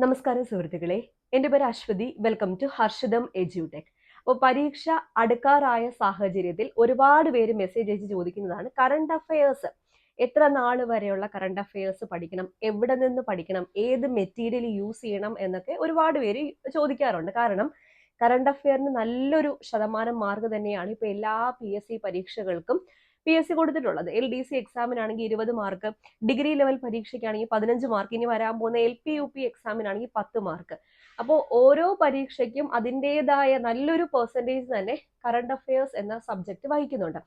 നമസ്കാരം സുഹൃത്തുക്കളെ, എൻ്റെ പേര് അശ്വതി. വെൽക്കം ടു ഹർഷിതം എജ്യൂടെക്. അപ്പോൾ പരീക്ഷ അടുക്കാറായ സാഹചര്യത്തിൽ ഒരുപാട് പേര് മെസ്സേജ് അയച്ച് ചോദിക്കുന്നതാണ് കറണ്ട് അഫയേഴ്സ്. എത്ര നാൾ വരെയുള്ള കറണ്ട് അഫയേഴ്സ് പഠിക്കണം, എവിടെ നിന്ന് പഠിക്കണം, ഏത് മെറ്റീരിയൽ യൂസ് ചെയ്യണം എന്നൊക്കെ ഒരുപാട് പേര് ചോദിക്കാറുണ്ട്. കാരണം കറണ്ട് അഫയറിന് നല്ലൊരു ശതമാനം മാർക്ക് തന്നെയാണ് ഇപ്പോൾ എല്ലാ PSC പരീക്ഷകൾക്കും PSC കൊടുത്തിട്ടുള്ളത്. LDC എക്സാമിനാണെങ്കിൽ 20 മാർക്ക്, ഡിഗ്രി ലെവൽ പരീക്ഷയ്ക്കാണെങ്കിൽ 15 മാർക്ക്, ഇനി വരാൻ പോകുന്ന LP UP എക്സാമിനാണെങ്കിൽ 10 മാർക്ക്. അപ്പോൾ ഓരോ പരീക്ഷയ്ക്കും അതിൻ്റെതായ നല്ലൊരു പെർസെൻറ്റേജ് തന്നെ കറണ്ട് അഫയേഴ്സ് എന്ന സബ്ജക്ട് വഹിക്കുന്നുണ്ട്.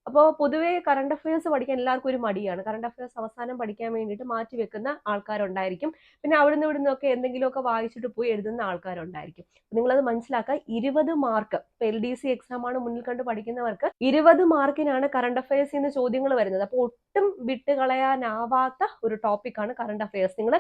അപ്പോൾ പൊതുവേ കറണ്ട് അഫയേഴ്സ് പഠിക്കാൻ എല്ലാവർക്കും ഒരു മടിയാണ്. കറണ്ട് അഫയേഴ്സ് അവസാനം പഠിക്കാൻ വേണ്ടിയിട്ട് മാറ്റി വെക്കുന്ന ആൾക്കാരുണ്ടായിരിക്കും. പിന്നെ അവിടുന്ന് ഇവിടുന്നൊക്കെ എന്തെങ്കിലുമൊക്കെ വായിച്ചിട്ട് പോയി എഴുതുന്ന ആൾക്കാരുണ്ടായിരിക്കും. നിങ്ങളത് മനസ്സിലാക്കുക. 20 മാർക്ക്, ഇപ്പോൾ LDC എക്സാമാണ് മുന്നിൽ കണ്ട് പഠിക്കുന്നവർക്ക് 20 മാർക്കിനാണ് കറണ്ട് അഫയേഴ്സിൽ നിന്ന് ചോദ്യങ്ങൾ വരുന്നത്. അപ്പോൾ ഒട്ടും വിട്ടുകളയാനാവാത്ത ഒരു ടോപ്പിക്കാണ് കറണ്ട് അഫയേഴ്സ്. നിങ്ങൾ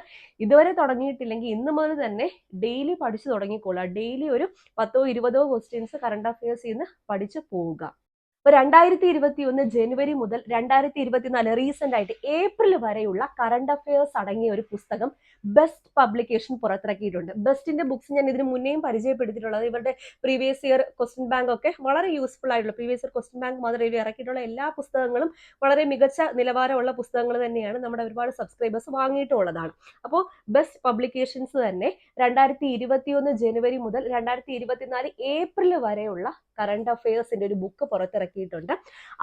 ഇതുവരെ തുടങ്ങിയിട്ടില്ലെങ്കിൽ ഇന്ന് മുതൽ തന്നെ ഡെയിലി പഠിച്ചു തുടങ്ങിക്കോളുക. ഡെയിലി ഒരു 10ഓ 20ഓ ക്വസ്റ്റ്യൻസ് കറണ്ട് അഫയേഴ്സിൽ നിന്ന് പഠിച്ചു പോവുക. ഇപ്പൊ 2021 ജനുവരി മുതൽ 2024 റീസെന്റ് ആയിട്ട് ഏപ്രിൽ വരെയുള്ള കറണ്ട് അഫയേഴ്സ് അടങ്ങിയ ഒരു പുസ്തകം ബെസ്റ്റ് പബ്ലിക്കേഷൻ പുറത്തിറക്കിയിട്ടുണ്ട്. ബെസ്റ്റിന്റെ ബുക്സ് ഞാൻ ഇതിന് മുന്നേയും പരിചയപ്പെടുത്തിയിട്ടുള്ളത്. ഇവരുടെ പ്രീവിയസ് ഇയർ ക്വസ്റ്റ്യൻ ബാങ്ക് ഒക്കെ വളരെ യൂസ്ഫുൾ ആയിട്ടുള്ള, പ്രീവിയസ് ഇയർ ക്വസ്റ്റ്യൻ ബാങ്ക് മാത്രം ഇവർ ഇറക്കിയിട്ടുള്ള എല്ലാ പുസ്തകങ്ങളും വളരെ മികച്ച നിലവാരമുള്ള പുസ്തകങ്ങൾ തന്നെയാണ്. നമ്മുടെ ഒരുപാട് സബ്സ്ക്രൈബേഴ്സ് വാങ്ങിയിട്ടുള്ളതാണ്. അപ്പോൾ ബെസ്റ്റ് പബ്ലിക്കേഷൻസ് തന്നെ 2021 ജനുവരി മുതൽ 2024 ഏപ്രിൽ വരെയുള്ള കറണ്ട് അഫയേഴ്സിന്റെ ഒരു ബുക്ക് പുറത്തിറക്കിയിട്ടുണ്ട്.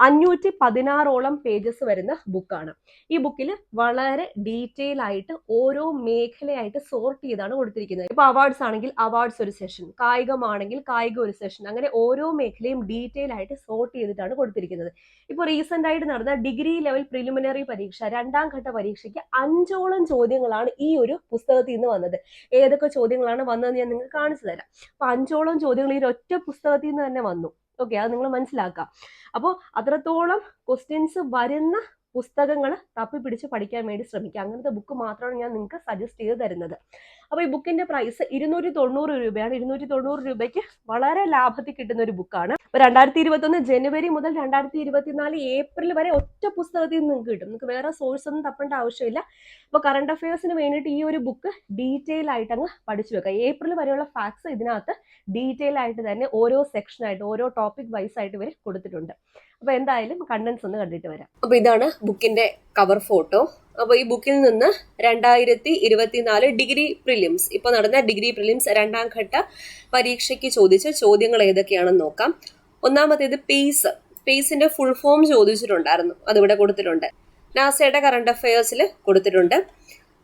516ഓളം പേജസ് വരുന്ന ബുക്കാണ്. ഈ ബുക്കിൽ വളരെ ഡീറ്റെയിൽ ആയിട്ട് ഓരോ മേഖലയായിട്ട് സോർട്ട് ചെയ്താണ് കൊടുത്തിരിക്കുന്നത്. ഇപ്പൊ അവാർഡ്സ് ആണെങ്കിൽ അവാർഡ്സ് ഒരു സെഷൻ, കായികമാണെങ്കിൽ കായിക ഒരു സെഷൻ, അങ്ങനെ ഓരോ മേഖലയും ഡീറ്റെയിൽ ആയിട്ട് സോർട്ട് ചെയ്തിട്ടാണ് കൊടുത്തിരിക്കുന്നത്. ഇപ്പൊ റീസെന്റ് ആയിട്ട് നടന്ന ഡിഗ്രി ലെവൽ പ്രിലിമിനറി പരീക്ഷ, 2ാം ഘട്ട പരീക്ഷയ്ക്ക് 5ഓളം ചോദ്യങ്ങളാണ് ഈ ഒരു പുസ്തകത്തിൽ നിന്ന് വന്നത്. ഏതൊക്കെ ചോദ്യങ്ങളാണ് വന്നതെന്ന് ഞാൻ നിങ്ങൾക്ക് കാണിച്ചു തരാം. അപ്പൊ 5ഓളം ചോദ്യങ്ങൾ ഈ ഒറ്റ പുസ്തകത്തിൽ നിന്ന് തന്നെ വന്നു. ഓക്കെ, അത് നിങ്ങൾ മനസ്സിലാക്കാം. അപ്പോൾ അത്രത്തോളം ക്വസ്റ്റ്യൻസ് വരുന്ന പുസ്തകങ്ങൾ തപ്പിപ്പിടിച്ച് പഠിക്കാൻ വേണ്ടി ശ്രമിക്കുക. അങ്ങനത്തെ ബുക്ക് മാത്രമാണ് ഞാൻ നിങ്ങൾക്ക് സജസ്റ്റ് ചെയ്ത് തരുന്നത്. അപ്പോൾ ഈ ബുക്കിന്റെ പ്രൈസ് 290 രൂപയാണ്. 290 രൂപയ്ക്ക് വളരെ ലാഭത്തിൽ കിട്ടുന്ന ഒരു ബുക്കാണ്. അപ്പോൾ 2021 ജനുവരി മുതൽ 2024 ഏപ്രിൽ വരെ ഒറ്റ പുസ്തകത്തിൽ നിന്ന് നിങ്ങൾക്ക് കിട്ടും. നിങ്ങൾക്ക് വേറെ സോഴ്സ് ഒന്നും തപ്പേണ്ട ആവശ്യമില്ല. അപ്പോൾ കറണ്ട് അഫയേഴ്സിന് വേണ്ടിയിട്ട് ഈ ഒരു ബുക്ക് ഡീറ്റെയിൽ ആയിട്ട് അങ്ങ് പഠിച്ചു വെക്കുക. ഏപ്രിൽ വരെയുള്ള ഫാക്ട്സ് ഇതിനകത്ത് ഡീറ്റെയിൽ ആയിട്ട് തന്നെ ഓരോ സെക്ഷനായിട്ട്, ഓരോ ടോപ്പിക് വൈസ് ആയിട്ട് ഇവർ കൊടുത്തിട്ടുണ്ട്. അപ്പൊ എന്തായാലും കണ്ടൻസ് ഒന്ന് കണ്ടിട്ട് വരാം. അപ്പൊ ഇതാണ് ബുക്കിന്റെ കവർ ഫോട്ടോ. അപ്പൊ ഈ ബുക്കിൽ നിന്ന് 2024 ഡിഗ്രി പ്രിലിംസ്, ഇപ്പൊ നടന്ന ഡിഗ്രി പ്രിലിംസ് 2ാം ഘട്ട പരീക്ഷയ്ക്ക് ചോദിച്ച ചോദ്യങ്ങൾ ഏതൊക്കെയാണെന്ന് നോക്കാം. ഒന്നാമത്തേത് പേസിന്റെ ഫുൾ ഫോം ചോദിച്ചിട്ടുണ്ടായിരുന്നു, അതിവിടെ കൊടുത്തിട്ടുണ്ട്. നാസയുടെ കറണ്ട് അഫയേഴ്സിൽ കൊടുത്തിട്ടുണ്ട്.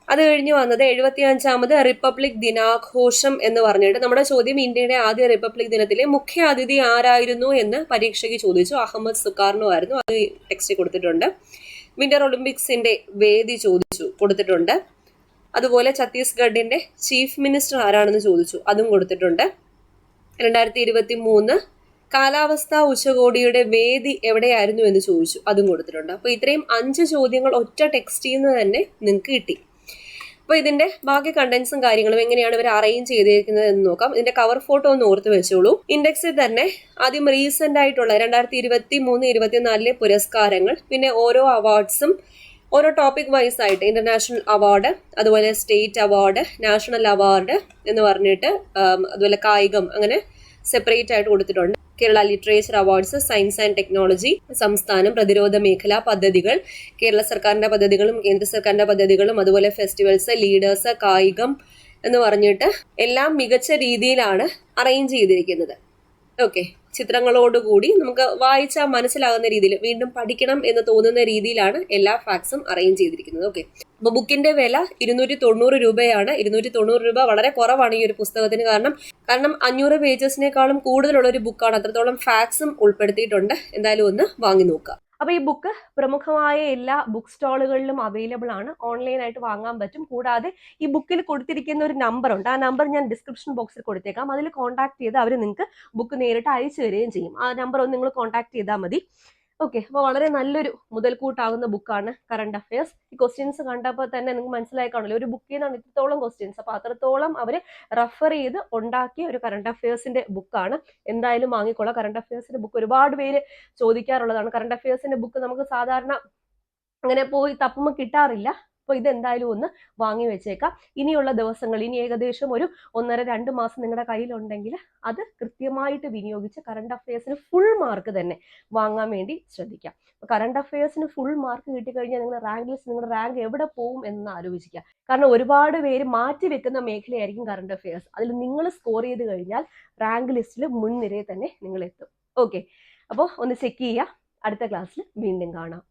അത് കഴിഞ്ഞ് വന്നത് 75ാമത് റിപ്പബ്ലിക് ദിനാഘോഷം എന്ന് പറഞ്ഞിട്ട് നമ്മുടെ ചോദ്യം ഇന്ത്യയുടെ ആദ്യ റിപ്പബ്ലിക് ദിനത്തിലെ മുഖ്യ അതിഥി ആരായിരുന്നു എന്ന് പരീക്ഷയ്ക്ക് ചോദിച്ചു. അഹമ്മദ് സുകാർണോ ആയിരുന്നു. അത് ടെക്സ്റ്റ് കൊടുത്തിട്ടുണ്ട്. വിന്റർ ഒളിമ്പിക്സിന്റെ വേദി ചോദിച്ചു, കൊടുത്തിട്ടുണ്ട്. അതുപോലെ ഛത്തീസ്ഗഡിന്റെ ചീഫ് മിനിസ്റ്റർ ആരാണെന്ന് ചോദിച്ചു, അതും കൊടുത്തിട്ടുണ്ട്. 2023 കാലാവസ്ഥാ ഉച്ചകോടിയുടെ വേദി എവിടെയായിരുന്നു എന്ന് ചോദിച്ചു, അതും കൊടുത്തിട്ടുണ്ട്. അപ്പോൾ ഇത്രയും 5 ചോദ്യങ്ങൾ ഒറ്റ ടെക്സ്റ്റിൽ നിന്ന് തന്നെ നിങ്ങൾക്ക് കിട്ടി. അപ്പോൾ ഇതിന്റെ ബാക്കി കണ്ടന്റ്സും കാര്യങ്ങളും എങ്ങനെയാണ് ഇവർ അറേഞ്ച് ചെയ്തിരിക്കുന്നത് എന്ന് നോക്കാം. ഇതിന്റെ കവർ ഫോട്ടോ ഒന്ന് ഓർത്ത് വെച്ചോളൂ. ഇൻഡെക്സിൽ തന്നെ ആദ്യം റീസെന്റ് ആയിട്ടുള്ള 2023-24 പുരസ്കാരങ്ങൾ, പിന്നെ ഓരോ അവാർഡ്സും ഓരോ ടോപ്പിക് വൈസ് ആയിട്ട് ഇന്റർനാഷണൽ അവാർഡ്, അതുപോലെ സ്റ്റേറ്റ് അവാർഡ്, നാഷണൽ അവാർഡ് എന്ന് പറഞ്ഞിട്ട്, അതുപോലെ കായികം, അങ്ങനെ സെപ്പറേറ്റ് ആയിട്ട് കൊടുത്തിട്ടുണ്ട്. Kerala literature awards, science and technology, സംസ്ഥാനം, പ്രതിരോധ മേഖല, പദ്ധതികൾ, കേരള സർക്കാരിന്റെ പദ്ധതികളും കേന്ദ്ര സർക്കാരിന്റെ പദ്ധതികളും, അതുപോലെ ഫെസ്റ്റിവൽസ്, ലീഡേഴ്സ്, കായികം എന്ന് പറഞ്ഞിട്ട് എല്ലാം മികച്ച രീതിയിലാണ് അറേഞ്ച് ചെയ്തിരിക്കുന്നത്. ഓക്കെ, ചിത്രങ്ങളോടുകൂടി നമുക്ക് വായിച്ചാൽ മനസ്സിലാകുന്ന രീതിയിൽ, വീണ്ടും പഠിക്കണം എന്ന് തോന്നുന്ന രീതിയിലാണ് എല്ലാ ഫാക്ട്സും അറേഞ്ച് ചെയ്തിരിക്കുന്നത്. ഓക്കെ, അപ്പൊ ബുക്കിന്റെ വില 290 രൂപയാണ്. 290 രൂപ വളരെ കുറവാണ് ഈ ഒരു പുസ്തകത്തിന്. കാരണം 500 പേജസിനേക്കാളും കൂടുതലുള്ള ഒരു ബുക്കാണ്. അത്രത്തോളം ഫാക്ട്സും ഉൾപ്പെടുത്തിയിട്ടുണ്ട്. എന്തായാലും ഒന്ന് വാങ്ങി നോക്കുക. അപ്പൊ ഈ ബുക്ക് പ്രമുഖമായ എല്ലാ ബുക്ക് സ്റ്റാളുകളിലും അവൈലബിൾ ആണ്. ഓൺലൈനായിട്ട് വാങ്ങാൻ പറ്റും. കൂടാതെ ഈ ബുക്കിൽ കൊടുത്തിരിക്കുന്ന ഒരു നമ്പർ ഉണ്ട്. ആ നമ്പർ ഞാൻ ഡിസ്ക്രിപ്ഷൻ ബോക്സിൽ കൊടുത്തേക്കാം. അതിൽ കോൺടാക്ട് ചെയ്ത് അവർ നിങ്ങൾക്ക് ബുക്ക് നേരിട്ട് അയച്ചു തരികയും ചെയ്യും. ആ നമ്പർ ഒന്ന് നിങ്ങൾ കോൺടാക്ട് ചെയ്താൽ മതി. ഓക്കെ, അപ്പോൾ വളരെ നല്ലൊരു മുതൽക്കൂട്ടാകുന്ന ബുക്കാണ് കറണ്ട് അഫയേഴ്സ്. ഈ ക്വസ്റ്റ്യൻസ് കണ്ടപ്പോൾ തന്നെ നിങ്ങൾക്ക് മനസ്സിലായി കാണില്ല, ഒരു ബുക്കിൽ നിന്നാണ് ഇത്രത്തോളം ക്വസ്റ്റ്യൻസ്. അപ്പോൾ അത്രത്തോളം അവർ റെഫർ ചെയ്ത് ഉണ്ടാക്കിയ ഒരു കറണ്ട് അഫയേഴ്സിന്റെ ബുക്കാണ്. എന്തായാലും വാങ്ങിക്കോളാം. കറണ്ട് അഫയേഴ്സിന്റെ ബുക്ക് ഒരുപാട് പേര് ചോദിക്കാറുള്ളതാണ്. കറണ്ട് അഫയേഴ്സിന്റെ ബുക്ക് നമുക്ക് സാധാരണ അങ്ങനെ പോയി തപ്പുമ്പോൾ കിട്ടാറില്ല. അപ്പോൾ ഇതെന്തായാലും ഒന്ന് വാങ്ങി വെച്ചേക്കാം. ഇനിയുള്ള ദിവസങ്ങൾ, ഇനി ഏകദേശം ഒരു 1.5-2 മാസം നിങ്ങളുടെ കയ്യിലുണ്ടെങ്കിൽ അത് കൃത്യമായിട്ട് വിനിയോഗിച്ച് കറണ്ട് അഫയേഴ്സിന് ഫുൾ മാർക്ക് തന്നെ വാങ്ങാൻ വേണ്ടി ശ്രദ്ധിക്കാം. കറണ്ട് അഫയേഴ്സിന് ഫുൾ മാർക്ക് കിട്ടിക്കഴിഞ്ഞാൽ നിങ്ങളുടെ റാങ്ക് ലിസ്റ്റ്, നിങ്ങളുടെ റാങ്ക് എവിടെ പോകും എന്ന് ആലോചിക്കുക. കാരണം ഒരുപാട് പേര് മാറ്റി വെക്കുന്ന മേഖലയായിരിക്കും കറണ്ട് അഫയേഴ്സ്. അതിൽ നിങ്ങൾ സ്കോർ ചെയ്ത് കഴിഞ്ഞാൽ റാങ്ക് ലിസ്റ്റിൽ മുൻനിരയിൽ തന്നെ നിങ്ങൾ എത്തും. ഓക്കെ, അപ്പോൾ ഒന്ന് ചെക്ക് ചെയ്യുക. അടുത്ത ക്ലാസ്സിൽ വീണ്ടും കാണാം.